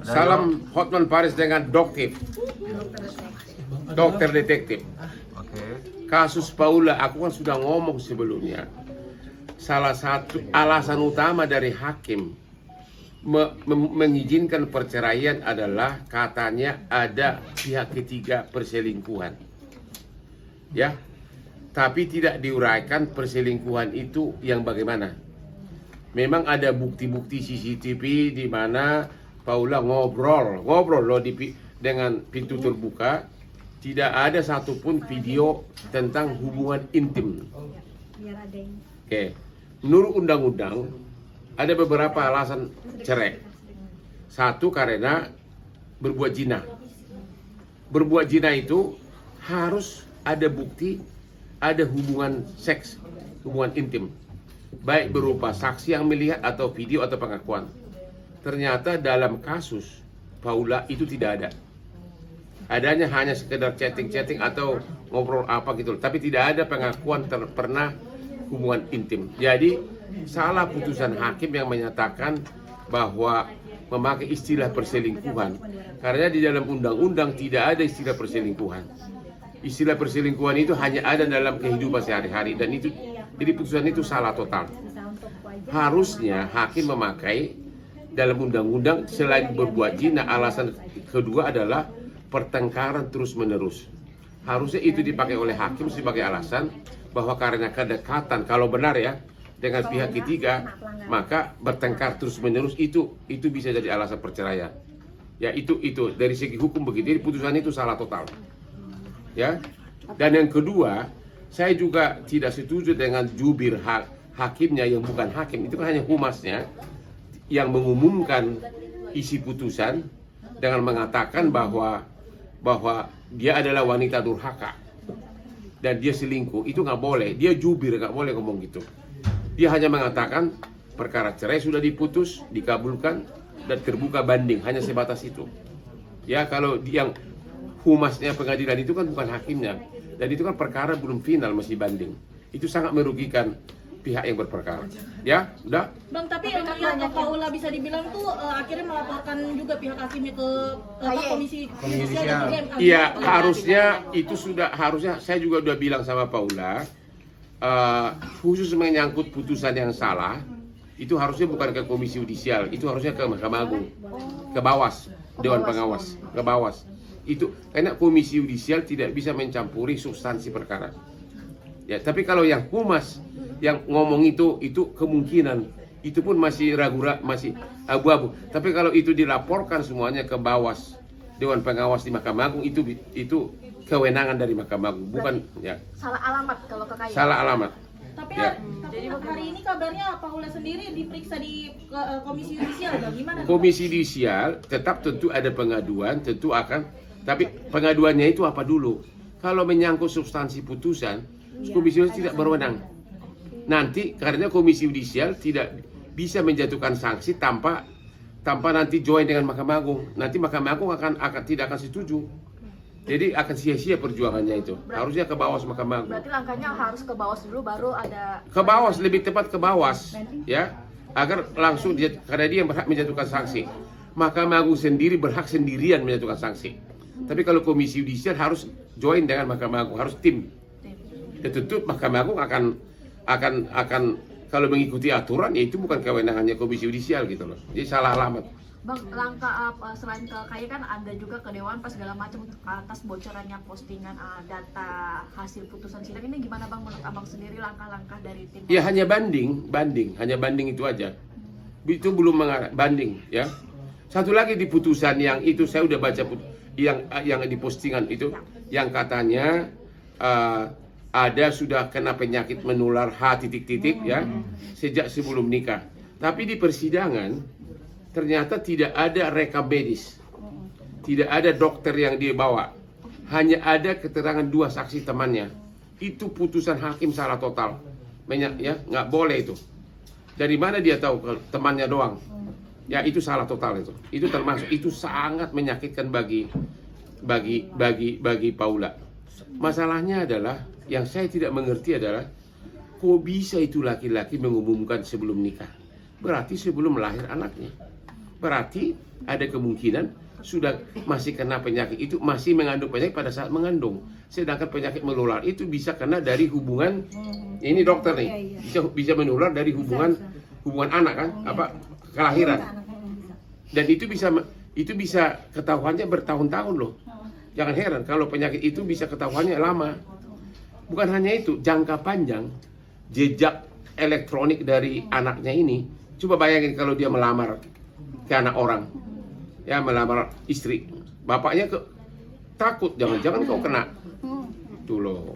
Salam Hotman Paris dengan Doktif, dokter detektif. Oke. Kasus Paula, aku kan sudah ngomong sebelumnya. Salah satu alasan utama dari hakim mengizinkan perceraian adalah katanya ada pihak ketiga perselingkuhan. Ya, tapi tidak diuraikan perselingkuhan itu yang bagaimana. Memang ada bukti-bukti CCTV di mana Paula ngobrol loh dengan pintu terbuka. Tidak ada satupun video tentang hubungan intim. Oke. Menurut undang-undang ada beberapa alasan cerai. Satu, karena berbuat zina. Berbuat zina itu harus ada bukti, ada hubungan seks, hubungan intim. Baik berupa saksi yang melihat atau video atau pengakuan. Ternyata dalam kasus Paula itu tidak ada. Adanya hanya sekedar chatting-chatting atau ngobrol apa gitu. Tapi tidak ada pengakuan pernah hubungan intim. Jadi salah putusan hakim yang menyatakan bahwa memakai istilah perselingkuhan. Karena di dalam undang-undang tidak ada istilah perselingkuhan. Istilah perselingkuhan itu hanya ada dalam kehidupan sehari-hari. Dan itu, jadi putusan itu salah total. Harusnya hakim memakai dalam undang-undang selain berbuat zina, alasan kedua adalah pertengkaran terus-menerus. Harusnya itu dipakai oleh hakim sebagai alasan bahwa karena kedekatan, kalau benar ya, dengan pihak ketiga, maka bertengkar terus-menerus itu bisa jadi alasan perceraian. Ya, itu dari segi hukum begitu. Jadi putusan itu salah total. Ya. Dan yang kedua, saya juga tidak setuju dengan jubir hakimnya yang bukan hakim. Itu kan hanya humasnya yang mengumumkan isi putusan dengan mengatakan bahwa dia adalah wanita durhaka dan dia selingkuh. Itu nggak boleh. Dia jubir, nggak boleh ngomong gitu. Dia hanya mengatakan perkara cerai sudah diputus, dikabulkan dan terbuka banding. Hanya sebatas itu. Ya, kalau yang humasnya pengadilan itu kan bukan hakimnya, dan itu kan perkara belum final, masih banding. Itu sangat merugikan pihak yang berperkara. Ya, udah. Bang, tapi yang Paula bisa dibilang tuh akhirnya melaporkan juga pihak hakimnya ke komisi judisial. Iya, harusnya saya juga udah bilang sama Paula, khusus menyangkut putusan yang salah, itu harusnya bukan ke komisi judisial, itu harusnya ke Mahkamah Agung, ke Bawas, Dewan Pengawas, ke Bawas. Itu karena komisi judisial tidak bisa mencampuri substansi perkara. Ya, tapi kalau yang humas yang ngomong itu kemungkinan itu pun masih masih abu-abu. Tapi kalau itu dilaporkan semuanya ke Bawas, Dewan Pengawas di Mahkamah Agung, itu kewenangan dari Mahkamah Agung, bukan ya. Salah alamat kalau kekayaan. Salah alamat. Tapi Ya. hari ini kabarnya Paula sendiri diperiksa di komisi judisial, Bang. Gimana? Komisi judisial tetap tentu ada pengaduan, tentu akan, tapi pengaduannya itu apa dulu? Kalau menyangkut substansi putusan, komisi judisial tidak berwenang. Nanti karena komisi judisial tidak bisa menjatuhkan sanksi tanpa nanti join dengan Mahkamah Agung. Nanti Mahkamah Agung tidak akan setuju. Jadi akan sia-sia perjuangannya itu. Harusnya ke Bawas Mahkamah Agung. Berarti langkahnya harus ke Bawas dulu baru ada Ke Bawas, lebih tepat ke Bawas, ya. Agar langsung karena dia yang berhak menjatuhkan sanksi. Mahkamah Agung sendiri berhak sendirian menjatuhkan sanksi. Tapi kalau komisi judisial harus join dengan Mahkamah Agung, harus tim. Ya, tentu Mahkamah Agung akan kalau mengikuti aturan, ya itu bukan kewenangannya komisi judisial gitu loh. Jadi salah alamat. Bang, langkah selain ke KAI kan ada juga ke Dewan pas segala macam atas bocorannya postingan data hasil putusan sidang ini, gimana Bang menurut Abang sendiri langkah-langkah dari tim? Ya hanya banding itu aja. Itu belum banding ya. Satu lagi di putusan yang itu saya udah baca yang di postingan itu yang katanya ada sudah kena penyakit menular H ya sejak sebelum nikah. Tapi di persidangan ternyata tidak ada rekam medis, tidak ada dokter yang dia bawa, hanya ada keterangan 2 saksi temannya. Itu putusan hakim salah total, ya nggak boleh itu. Dari mana dia tahu temannya doang? Ya itu salah total itu. Itu termasuk itu sangat menyakitkan bagi Paula. Masalahnya adalah yang saya tidak mengerti adalah kok bisa itu laki-laki mengumumkan sebelum nikah? Berarti sebelum lahir anaknya. berarti ada kemungkinan sudah masih kena penyakit itu, masih mengandung penyakit pada saat mengandung. Sedangkan penyakit menular itu bisa kena dari hubungan, ini dokter nih, bisa menular dari hubungan anak kan, kelahiran. Dan itu bisa ketahuannya bertahun-tahun loh. Jangan heran kalau penyakit itu bisa ketahuannya lama. Bukan hanya itu, jangka panjang jejak elektronik dari anaknya ini. Coba bayangin kalau dia melamar ke anak orang, ya melamar istri, bapaknya takut jangan-jangan kau kena. Tuh loh.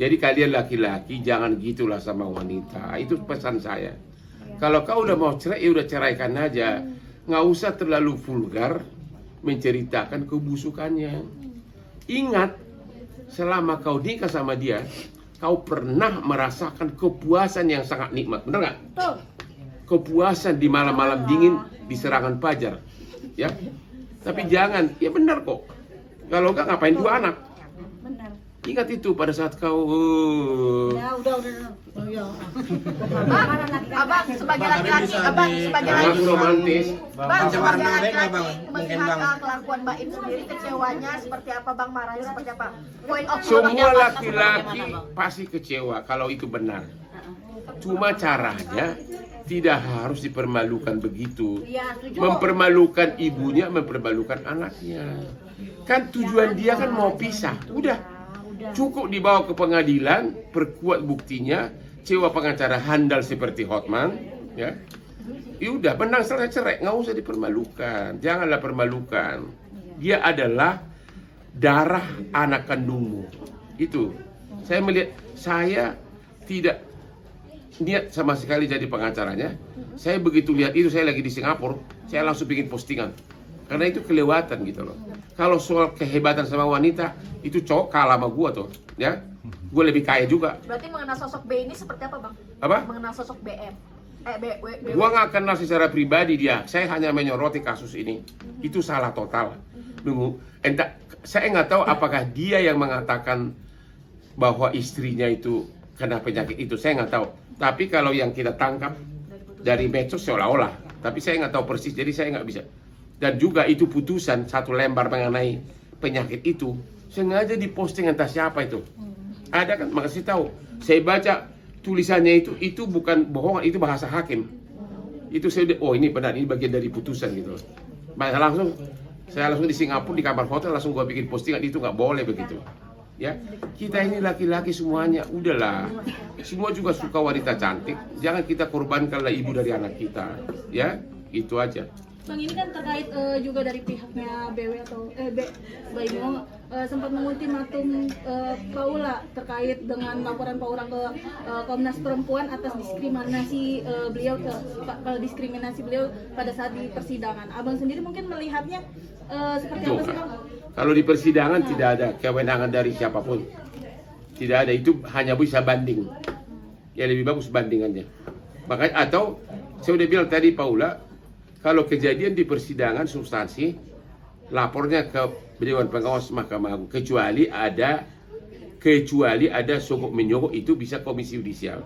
Jadi kalian laki-laki jangan gitulah sama wanita. Itu pesan saya. Kalau kau udah mau cerai, ya udah ceraikan aja. Nggak usah terlalu vulgar menceritakan kebusukannya. Ingat, selama kau nikah sama dia, kau pernah merasakan kepuasan yang sangat nikmat, benar nggak? Kepuasan di malam-malam dingin di serangan fajar, ya. Tapi jangan, ya benar kok. Kalau nggak ngapain dua anak? Ingat itu pada saat kau. Ya udah. Abang sebagai laki-laki, Sangat romantis. Bang, Pencemaran sebagai nama baik nggak, laki-laki Bang? Mungkin, Bang. melihat kelakuan Mbak Im sendiri, kecewanya seperti apa Bang, marahnya seperti apa? Point of Semua laki-laki pasti kecewa kalau itu benar. Cuma caranya tidak harus dipermalukan begitu. Mempermalukan ibunya, mempermalukan anaknya. Kan tujuan dia kan mau pisah. Udah. Cukup dibawa ke pengadilan, perkuat buktinya, sewa pengacara handal seperti Hotman, ya. Ya udah, menang selesai cerai, nggak usah dipermalukan. Janganlah permalukan. Dia adalah darah anak kandungmu. Itu. Saya melihat, saya tidak niat sama sekali jadi pengacaranya. Saya begitu lihat itu, saya lagi di Singapura, saya langsung bikin postingan. Karena itu kelewatan gitu loh. Kalau soal kehebatan sama wanita, itu cowok kalah sama gua tuh, ya. Gue lebih kaya juga. Berarti mengenal sosok B ini seperti apa Bang? Apa? Mengenal sosok BM. Gua nggak kenal secara pribadi dia. Saya hanya menyoroti kasus ini. Itu salah total. Saya nggak tahu apakah dia yang mengatakan bahwa istrinya itu kena penyakit itu. Saya nggak tahu. Tapi kalau yang kita tangkap dari medsos seolah-olah. Tapi saya nggak tahu persis. Jadi saya nggak bisa. Dan juga itu putusan satu lembar mengenai penyakit itu sengaja diposting entah siapa itu. Ada kan, makasih tahu. Saya baca tulisannya itu bukan bohongan, itu bahasa hakim. Itu saya udah, oh ini benar, ini bagian dari putusan gitu. Saya langsung di Singapura di kamar hotel langsung gua bikin postingan, itu nggak boleh begitu. Ya, kita ini laki-laki semuanya, udahlah. Semua juga suka wanita cantik. Jangan kita korbankanlah ibu dari anak kita. Ya, itu aja. Bang, ini kan terkait juga dari pihaknya BW atau Mbak Imo sempat mengultimatum Paula terkait dengan laporan Paula ke Komnas Perempuan atas diskriminasi beliau pada saat di persidangan. Abang sendiri mungkin melihatnya seperti apa sih Bang? Kalau di persidangan tidak ada kewenangan dari siapapun. Tidak ada, itu hanya bisa banding. Ya lebih bagus bandingannya. Makanya atau saya udah bilang tadi Paula, kalau kejadian di persidangan substansi, lapornya ke Dewan Pengawas Mahkamah Agung. Kecuali ada sogok menyogok, itu bisa Komisi Yudisial.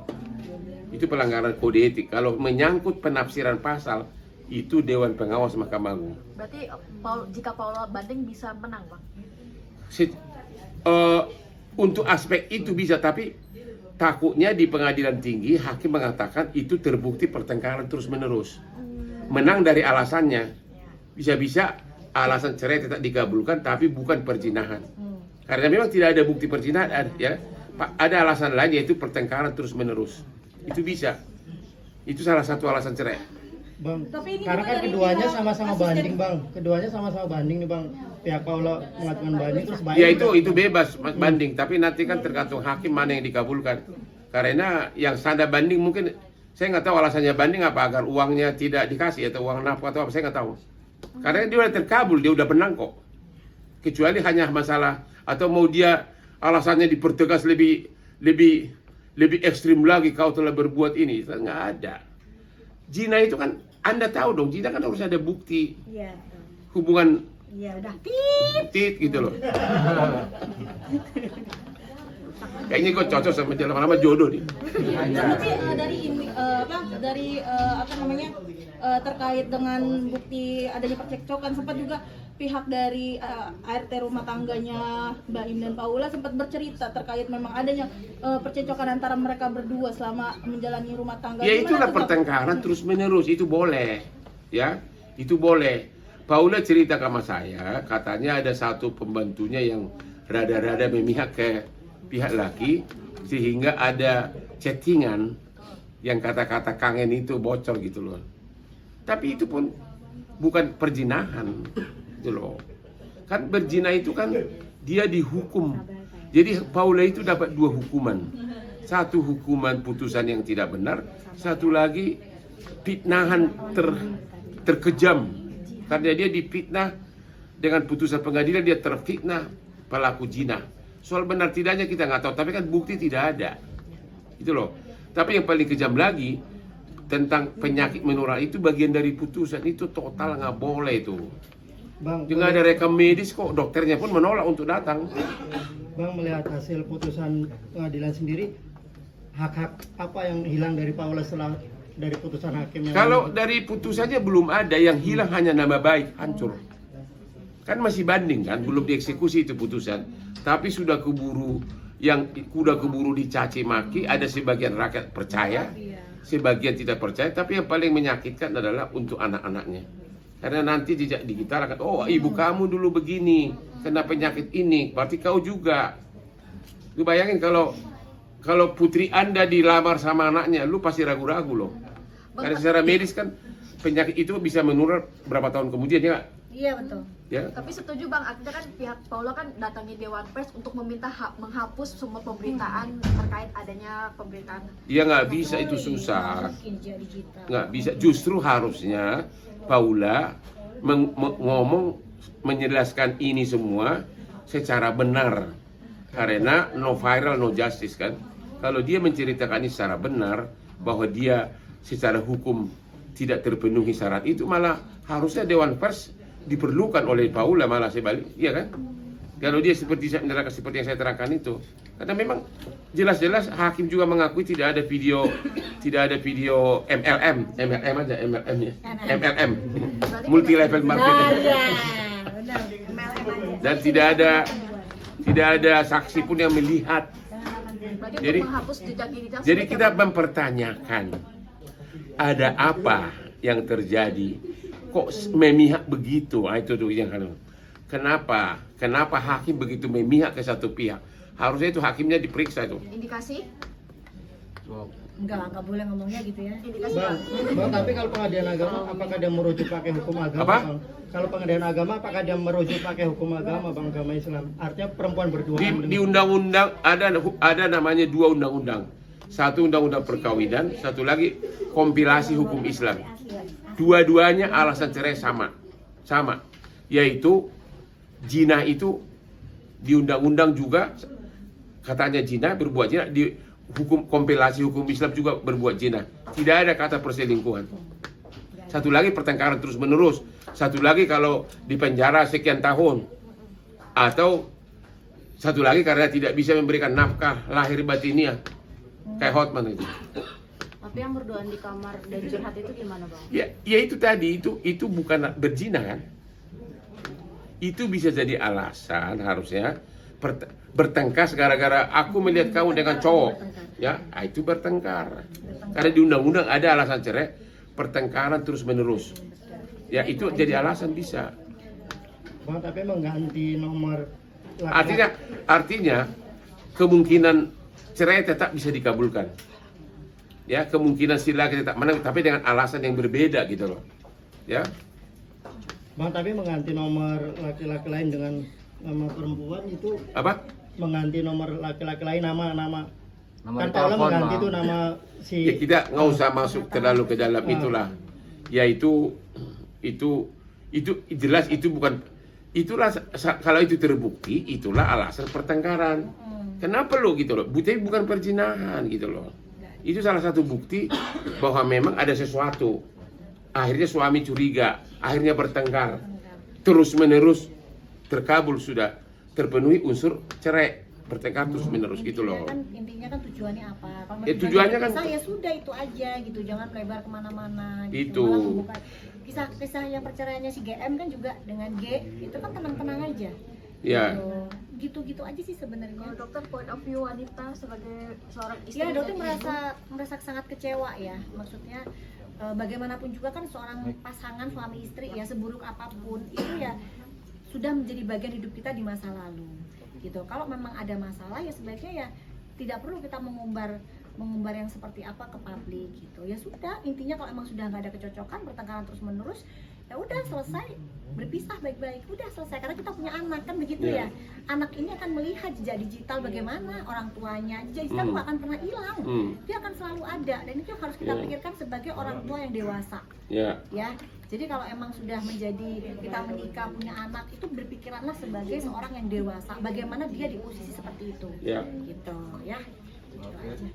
Itu pelanggaran kode etik. Kalau menyangkut penafsiran pasal, itu Dewan Pengawas Mahkamah Agung. Berarti jika Paula banding bisa menang Bang? Untuk aspek itu bisa, tapi takutnya di pengadilan tinggi hakim mengatakan itu terbukti pertengkaran terus-menerus. Menang dari alasannya, bisa-bisa alasan cerai tetap dikabulkan tapi bukan perzinahan. Karena memang tidak ada bukti perzinahan, ya. Ada alasan lain yaitu pertengkaran terus-menerus. Itu bisa. Itu salah satu alasan cerai. Bang, Tapi ini karena juga kan dari keduanya pihak sama-sama asisten. banding Bang. Keduanya sama-sama banding nih Bang. Pihak Paula melakukan banding terus Ya banding. itu bebas banding, tapi nanti kan tergantung hakim mana yang dikabulkan. Karena yang standar banding mungkin saya nggak tahu alasannya banding apa, agar uangnya tidak dikasih atau uang nafkah atau apa, saya nggak tahu. Karena dia udah terkabul, dia udah menang kok. Kecuali hanya masalah atau mau dia alasannya dipertegas lebih ekstrim lagi, kau telah berbuat ini, nggak ada. Zina itu kan Anda tahu dong, zina kan harus ada bukti Iya. hubungan Iya, udah. tit gitu loh. Kayaknya gue cocok sama dia, lama-lama jodoh nih. Berarti terkait dengan bukti adanya percekcokan, sempat juga pihak dari ART rumah tangganya Mbak Im dan Paula sempat bercerita terkait memang adanya percekcokan antara mereka berdua selama menjalani rumah tangga. Ya Gimana itulah tuh, Bang? pertengkaran terus menerus, itu boleh, ya, itu boleh. Paula cerita sama saya, katanya ada satu pembantunya yang rada-rada memihak ke pihak laki, sehingga ada chattingan yang kata-kata kangen itu bocor gitu loh. Tapi itu pun bukan perzinahan, gitu loh. Kan berzina itu kan dia dihukum. Jadi Paula itu dapat 2 hukuman. Satu hukuman putusan yang tidak benar, satu lagi fitnahan terkejam. Karena dia difitnah dengan putusan pengadilan, dia terfitnah pelaku zina. Soal benar tidaknya kita nggak tahu, tapi kan bukti tidak ada. Itu loh. Tapi yang paling kejam lagi tentang penyakit menular itu bagian dari putusan, itu total nggak boleh itu. Bang, Nggak ada rekam medis kok, dokternya pun menolak untuk datang. Bang, melihat hasil putusan pengadilan sendiri, hak-hak apa yang hilang dari Paula setelah dari putusan hakim yang Kalau dari putusannya belum ada, yang hilang hanya nama baik, hancur. Kan masih banding kan, belum dieksekusi itu putusan. Tapi sudah keburu, yang sudah keburu dicaci maki, ada sebagian rakyat percaya, sebagian tidak percaya, tapi yang paling menyakitkan adalah untuk anak-anaknya. Karena nanti di kita akan, oh ibu kamu dulu begini, kena penyakit ini, berarti kau juga. Lu bayangin kalau putri Anda dilamar sama anaknya, lu pasti ragu-ragu loh. Karena secara medis kan penyakit itu bisa menular berapa tahun kemudian, ya nggak? Iya betul. Ya. Tapi setuju Bang, artinya kan pihak Paula kan datangi Dewan Pers untuk meminta menghapus semua pemberitaan terkait adanya pemberitaan. Ya nggak bisa, itu susah. Nggak bisa, justru harusnya Paula ngomong, menjelaskan ini semua secara benar. Karena no viral, no justice kan. Kalau dia menceritakan ini secara benar, bahwa dia secara hukum tidak terpenuhi syarat itu, malah harusnya Dewan Pers diperlukan oleh Paula, malah sebalik, iya kan? Kalau dia seperti yang saya terangkan itu, karena memang jelas-jelas hakim juga mengakui tidak ada video MLM aja, MLM-nya, MLM, multi level marketing, dan tidak ada saksi pun yang melihat. Berarti Jadi, untuk menghapus jejak digital. Jadi kita mempertanyakan, ada apa yang terjadi? Kok memihak begitu? Itu tuh yang kan. Kenapa hakim begitu memihak ke satu pihak? Harusnya itu hakimnya diperiksa itu. Indikasi? Enggak boleh ngomongnya gitu ya. Indikasi Bang, tapi kalau pengadilan agama, apakah dia merujuk pakai hukum agama? Apa? Bang? Kalau pengadilan agama, apakah dia merujuk pakai hukum agama, Bang, agama Islam? Artinya perempuan berdua. Di undang-undang ada namanya 2 undang-undang. Satu undang-undang perkawinan, satu lagi kompilasi hukum Islam. Dua-duanya alasan cerai sama, yaitu zina itu di undang-undang juga katanya zina, berbuat zina, di hukum kompilasi hukum Islam juga berbuat zina. Tidak ada kata perselingkuhan. Satu lagi pertengkaran terus menerus, satu lagi kalau di penjara sekian tahun, atau satu lagi karena tidak bisa memberikan nafkah lahir batiniah, kayak Hotman itu. Tapi yang berduaan di kamar dan curhat itu gimana Bang? Ya itu tadi, itu bukan berzina kan? Itu bisa jadi alasan harusnya bertengkar gara-gara aku melihat kamu dengan cowok, ya, itu bertengkar. Karena di undang-undang ada alasan cerai, pertengkaran terus menerus, ya itu jadi alasan bisa. Bang, tapi mengganti nomor laki-laki. Artinya kemungkinan cerai tetap bisa dikabulkan. Ya, kemungkinan si laki tetap menang, tapi dengan alasan yang berbeda gitu loh. Ya. Bang, tapi mengganti nomor laki-laki lain dengan nama perempuan itu Apa? mengganti nomor laki-laki lain nama kan Paula telepon, mengganti Bang. itu nama si Ya kita nggak usah masuk terlalu ke dalam itulah. Ya itu jelas itu bukan, itulah kalau itu terbukti itulah alasan pertengkaran. Kenapa lo gitu loh? Bukti bukan perzinahan gitu loh. Itu salah satu bukti bahwa memang ada sesuatu. Akhirnya suami curiga, akhirnya bertengkar. Terus menerus terkabul, sudah terpenuhi unsur cerai. bertengkar terus menerus gitu loh. Intinya kan tujuannya apa? Kalau Tujuannya kan kisah ya sudah itu aja gitu, jangan melebar kemana-mana. Itu. Malah membuka kisah yang perceraiannya si GM kan juga dengan G itu kan tenang-tenang aja. Ya. Gitu-gitu aja sih sebenarnya. Kalau dokter point of view wanita sebagai seorang istri, Ya dokter dan ibu, merasa sangat kecewa ya. Maksudnya bagaimanapun juga kan seorang pasangan suami istri ya seburuk apapun itu ya sudah menjadi bagian hidup kita di masa lalu. Gitu. Kalau memang ada masalah ya sebaiknya ya tidak perlu kita mengumbar yang seperti apa ke publik gitu. Ya sudah, intinya kalau emang sudah nggak ada kecocokan, bertengkaran terus menerus, ya udah selesai, berpisah baik-baik, udah selesai. Karena kita punya anak kan begitu ya. Anak ini akan melihat jejak digital bagaimana orang tuanya, jejak digital nggak akan pernah hilang, dia akan selalu ada. Dan itu harus kita pikirkan sebagai orang tua yang dewasa. Ya, jadi kalau emang sudah menjadi kita menikah punya anak itu berpikiranlah sebagai seorang yang dewasa. Bagaimana dia di posisi seperti itu, gitu ya. Gitu aja.